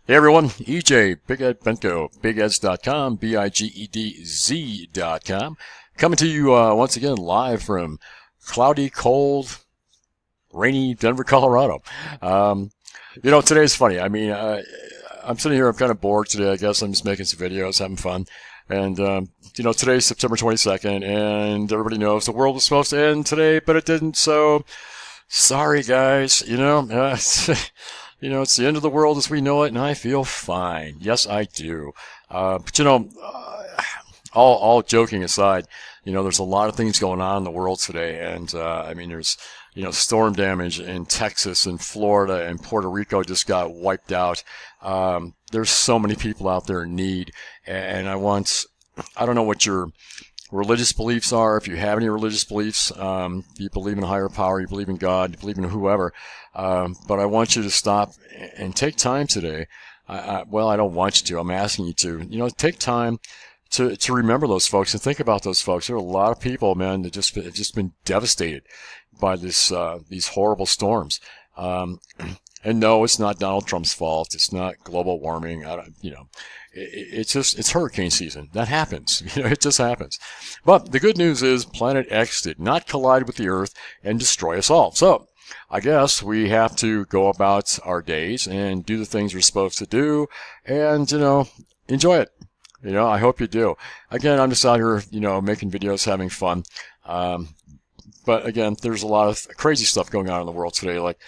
Hey everyone, EJ, Big Ed Benko, bigeds.com, BIGEDZ.com, coming to you once again live from cloudy, cold, rainy Denver, Colorado. Today's funny. I'm sitting here, I'm kind of bored today. I guess I'm just making some videos, having fun. And, today's September 22nd, and everybody knows the world was supposed to end today, but it didn't, so sorry, guys. It's the end of the world as we know it, and I feel fine. Yes, I do. All joking aside, there's a lot of things going on in the world today, and there's storm damage in Texas and Florida and Puerto Rico just got wiped out. There's so many people out there in need, and I don't know what your religious beliefs are, if you have any religious beliefs, you believe in a higher power, you believe in God, you believe in whoever, but I want you to stop and take time today. Well, I don't want you to, I'm asking you to, take time to remember those folks and think about those folks. There are a lot of people, man, that have just been devastated by these horrible storms. And no, it's not Donald Trump's fault. It's not global warming. It's hurricane season. That happens. It just happens. But the good news is Planet X did not collide with the Earth and destroy us all. So I guess we have to go about our days and do the things we're supposed to do and, enjoy it. I hope you do. Again, I'm just out here, making videos, having fun. But again, there's a lot of crazy stuff going on in the world today, like,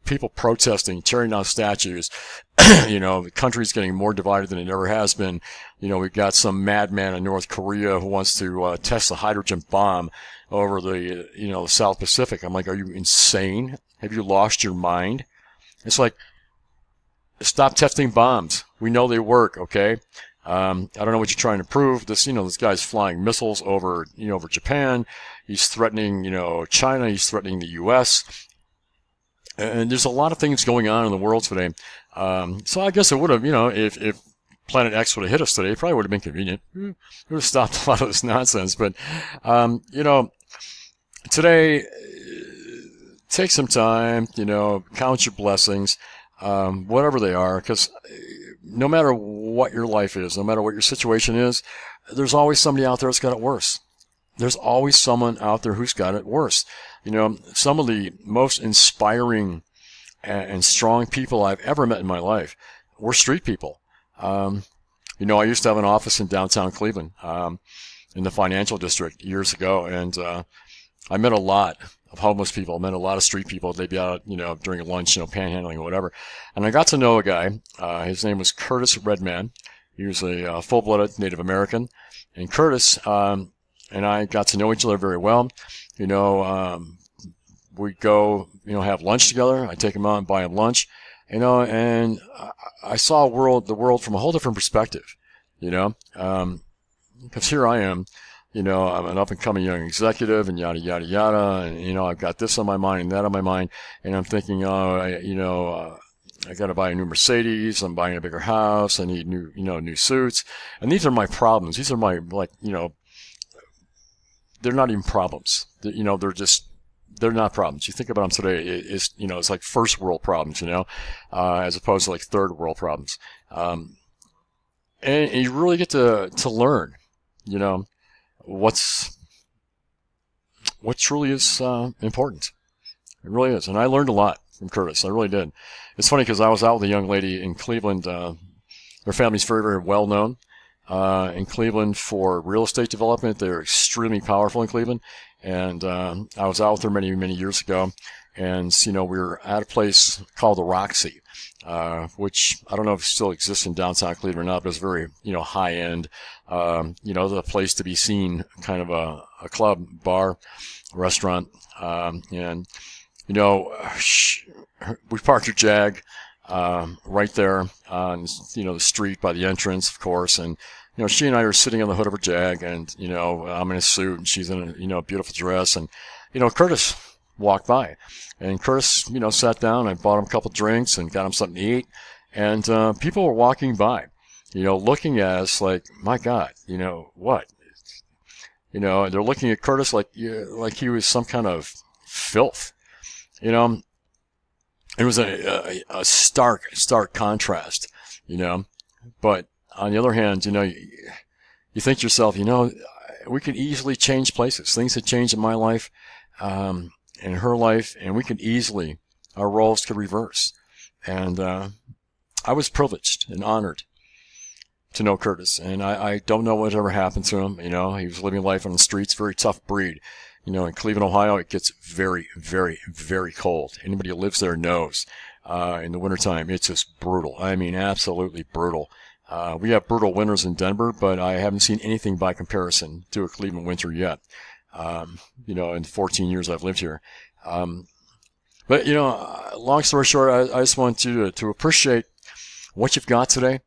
people protesting, tearing down statues. The country's getting more divided than it ever has been. We've got some madman in North Korea who wants to test a hydrogen bomb over the South Pacific. I'm like, are you insane? Have you lost your mind? It's like, stop testing bombs. We know they work, okay? I don't know what you're trying to prove. This guy's flying missiles over Japan. He's threatening, China. He's threatening the U.S. And there's a lot of things going on in the world today. So I guess it would have, if Planet X would have hit us today, it probably would have been convenient. It would have stopped a lot of this nonsense. But, today, take some time, count your blessings, whatever they are, because no matter what your life is, no matter what your situation is, there's always somebody out there that's got it worse. There's always someone out there who's got it worse. Some of the most inspiring and strong people I've ever met in my life were street people. I used to have an office in downtown Cleveland, in the financial district years ago, and I met a lot of homeless people. I met a lot of street people. They'd be out, during lunch, panhandling or whatever. And I got to know a guy. His name was Curtis Redman. He was a full-blooded Native American. And Curtis and I got to know each other very well. We'd go, have lunch together. I'd take him out and buy him lunch, and I saw the world from a whole different perspective, because here I am, I'm an up-and-coming young executive and yada, yada, yada, and, I've got this on my mind and that on my mind, and I'm thinking, I got to buy a new Mercedes, I'm buying a bigger house, I need new suits, and these are my problems. These are my, they're not even problems. They're not problems. You think about them today, it's like first world problems, as opposed to like third world problems. And you really get to learn, what truly is important. It really is. And I learned a lot from Curtis. I really did. It's funny because I was out with a young lady in Cleveland. Their family's very, very well known in Cleveland for real estate development. They're extremely powerful in Cleveland. And I was out with her many, many years ago. And, we were at a place called the Roxy, which I don't know if it still exists in downtown Cleveland or not, but it's very, high end, the place to be seen, kind of a club, bar, restaurant. And, we parked her Jag, right there on, the street by the entrance, of course. And, she and I are sitting on the hood of her Jag, and, I'm in a suit and she's in a, beautiful dress. And, Curtis walked by, and Curtis, sat down. I bought him a couple drinks and got him something to eat. And, people were walking by, looking at us like, my God, what? They're looking at Curtis like he was some kind of filth, And It was a stark contrast, you know. But on the other hand, you know, you think to yourself, you know, we could easily change places. Things had changed in my life, in her life, and we could easily, our roles could reverse. And I was privileged and honored to know Curtis. And I don't know what ever happened to him. You know, he was living life on the streets, very tough breed. You know, in Cleveland, Ohio, it gets very, very, very cold. Anybody who lives there knows. In the wintertime, it's just brutal. I mean, absolutely brutal. We have brutal winters in Denver, but I haven't seen anything by comparison to a Cleveland winter yet. You know, in 14 years I've lived here. But, you know, long story short, I just want you to appreciate what you've got today.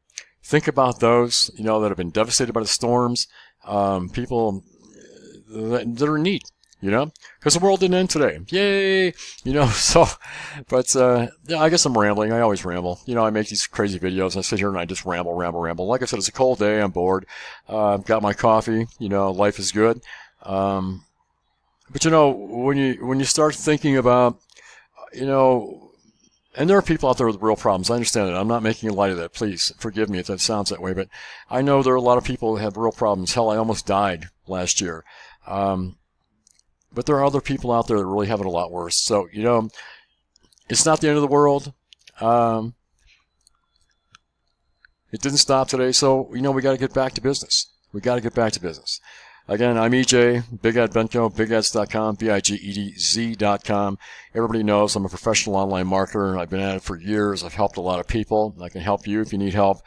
Think about those, you know, that have been devastated by the storms, people that are in need. You know, because the world didn't end today. Yay! You know, so, but, yeah, I guess I'm rambling. I always ramble. You know, I make these crazy videos. I sit here and I just ramble. Like I said, it's a cold day. I'm bored. I've got my coffee. You know, life is good. But, you know, when you start thinking about, you know, and there are people out there with real problems. I understand it. I'm not making light of that. Please forgive me if that sounds that way. But I know there are a lot of people who have real problems. Hell, I almost died last year. But there are other people out there that really have it a lot worse. So, you know, it's not the end of the world. It didn't stop today. So, you know, we got to get back to business. Again, I'm EJ, Big Ed Benko, bigeds.com, bigedz.com. Everybody knows I'm a professional online marketer. I've been at it for years. I've helped a lot of people. I can help you if you need help.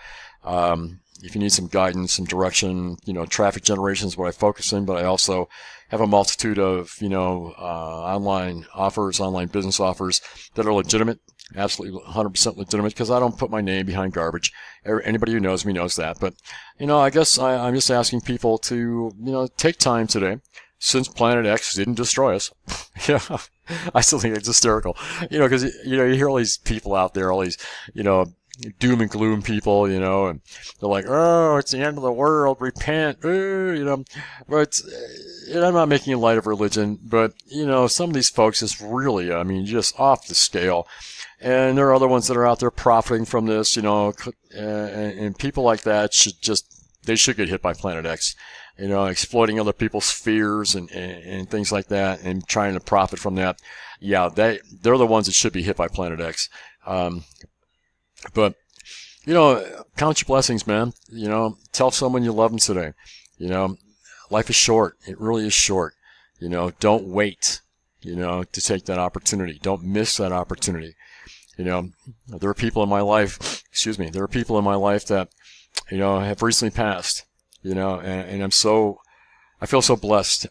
If you need some guidance, some direction, you know, traffic generation is what I focus in, but I also have a multitude of, you know, online offers, online business offers that are legitimate, absolutely 100% legitimate, because I don't put my name behind garbage. Anybody who knows me knows that. But, you know, I guess I'm just asking people to, you know, take time today, since Planet X didn't destroy us. Yeah, I still think it's hysterical. You know, because, you know, you hear all these people out there, all these, you know, doom and gloom people, you know, and they're like, oh, it's the end of the world, repent, you know, but I'm not making light of religion, but, you know, some of these folks is really, I mean, just off the scale, and there are other ones that are out there profiting from this, you know, and people like that should get hit by Planet X, you know, exploiting other people's fears and things like that, and trying to profit from that. Yeah, they're the ones that should be hit by Planet X. But, you know, count your blessings, man. You know, tell someone you love them today. You know, life is short. It really is short. You know, don't wait, you know, to take that opportunity. Don't miss that opportunity. You know, there are people in my life, that, you know, have recently passed, you know, and I feel so blessed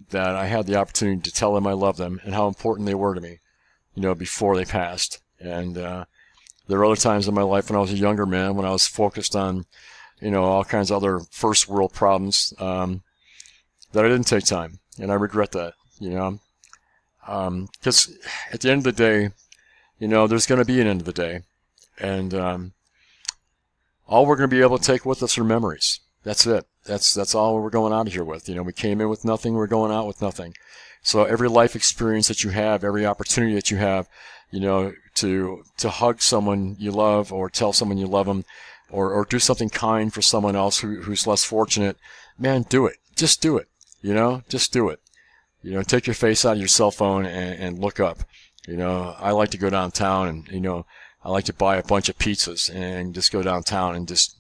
that I had the opportunity to tell them I love them and how important they were to me, you know, before they passed. And, there are other times in my life when I was a younger man, when I was focused on, you know, all kinds of other first world problems, that I didn't take time. And I regret that, you know, because at the end of the day, you know, there's going to be an end of the day. And, all we're going to be able to take with us are memories. That's it. That's all we're going out of here with. You know, we came in with nothing. We're going out with nothing. So every life experience that you have, every opportunity that you have, you know, to hug someone you love, or tell someone you love them, or do something kind for someone else who's less fortunate, man, do it. Just do it. You know, just do it. You know, take your face out of your cell phone and look up. You know, I like to go downtown and, you know, I like to buy a bunch of pizzas and just go downtown and just,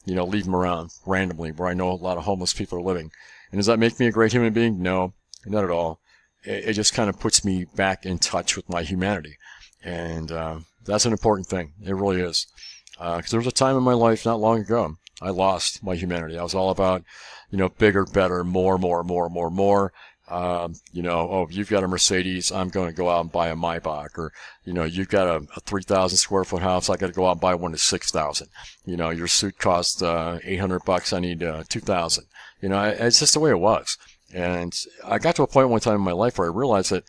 you know, leave them around randomly where I know a lot of homeless people are living. And does that make me a great human being? No, not at all. It just kind of puts me back in touch with my humanity. And that's an important thing. It really is. Because there was a time in my life not long ago, I lost my humanity. I was all about, you know, bigger, better, more. You know, oh, you've got a Mercedes, I'm going to go out and buy a Maybach. Or, you know, you've got a 3,000 square foot house, I got to go out and buy one that's 6,000. You know, your suit costs $800, I need 2,000. You know, it's just the way it was. And I got to a point one time in my life where I realized that,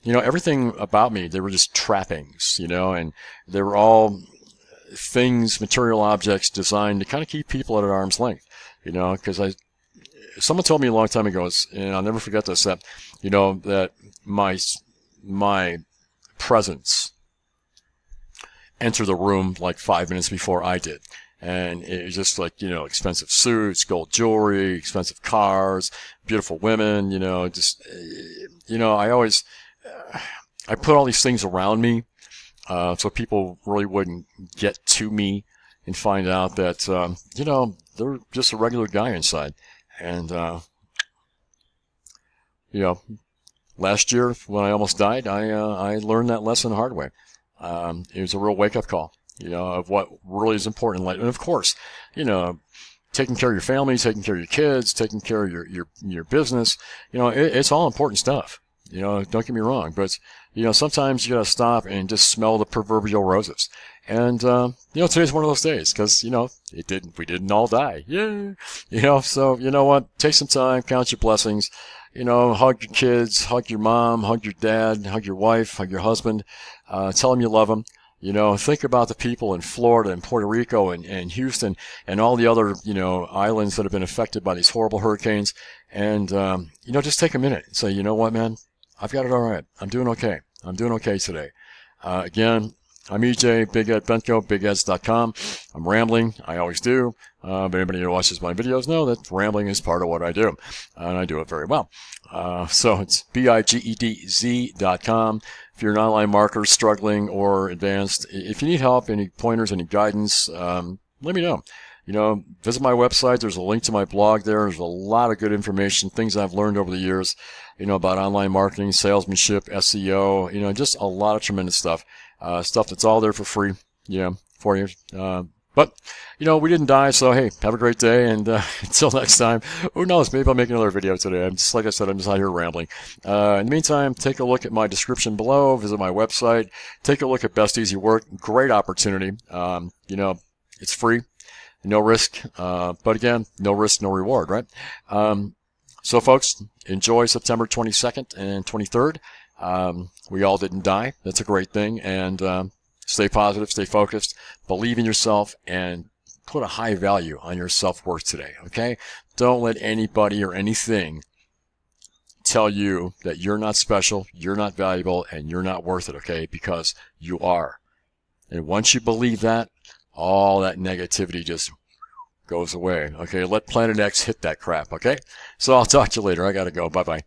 you know, everything about me, they were just trappings, you know, and they were all things, material objects designed to kind of keep people at arm's length, you know, because someone told me a long time ago, and I'll never forget this, that, you know, that my presence enter the room like 5 minutes before I did. And it was just like, expensive suits, gold jewelry, expensive cars, beautiful women, I always, I put all these things around me, so people really wouldn't get to me and find out that, they're just a regular guy inside. And, last year when I almost died, I learned that lesson the hard way. It was a real wake-up call, of what really is important in life. And of course, taking care of your family, taking care of your kids, taking care of your business, it's all important stuff. Don't get me wrong, but, sometimes you gotta stop and just smell the proverbial roses. And, today's one of those days, cause, we didn't all die. Yeah. So, you know what? Take some time, count your blessings, hug your kids, hug your mom, hug your dad, hug your wife, hug your husband, tell them you love them. Think about the people in Florida and Puerto Rico and Houston and all the other, islands that have been affected by these horrible hurricanes. And, just take a minute and say, you know what, man? I've got it all right. I'm doing okay. I'm doing okay today. Again, I'm EJ, Big Ed Benko, bigeds.com. I'm rambling. I always do. But anybody who watches my videos know that rambling is part of what I do. And I do it very well. So it's bigedz.com. If you're an online marketer struggling or advanced, if you need help, any pointers, any guidance, let me know. Visit my website. There's a link to my blog there. There's a lot of good information, things I've learned over the years, about online marketing, salesmanship, SEO, just a lot of tremendous stuff. Stuff that's all there for free, for you. But, we didn't die, so hey, have a great day, and until next time, who knows, maybe I'll make another video today. Like I said, I'm just out here rambling. In the meantime, take a look at my description below, visit my website, take a look at Best Easy Work, great opportunity. It's free, no risk, but again, no risk, no reward, right? So folks, enjoy September 22nd and 23rd. We all didn't die. That's a great thing. And stay positive, stay focused, believe in yourself, and put a high value on your self-worth today, okay? Don't let anybody or anything tell you that you're not special, you're not valuable, and you're not worth it, okay? Because you are. And once you believe that, all that negativity just goes away, okay? Let Planet X hit that crap, okay? So I'll talk to you later. I gotta go. Bye-bye.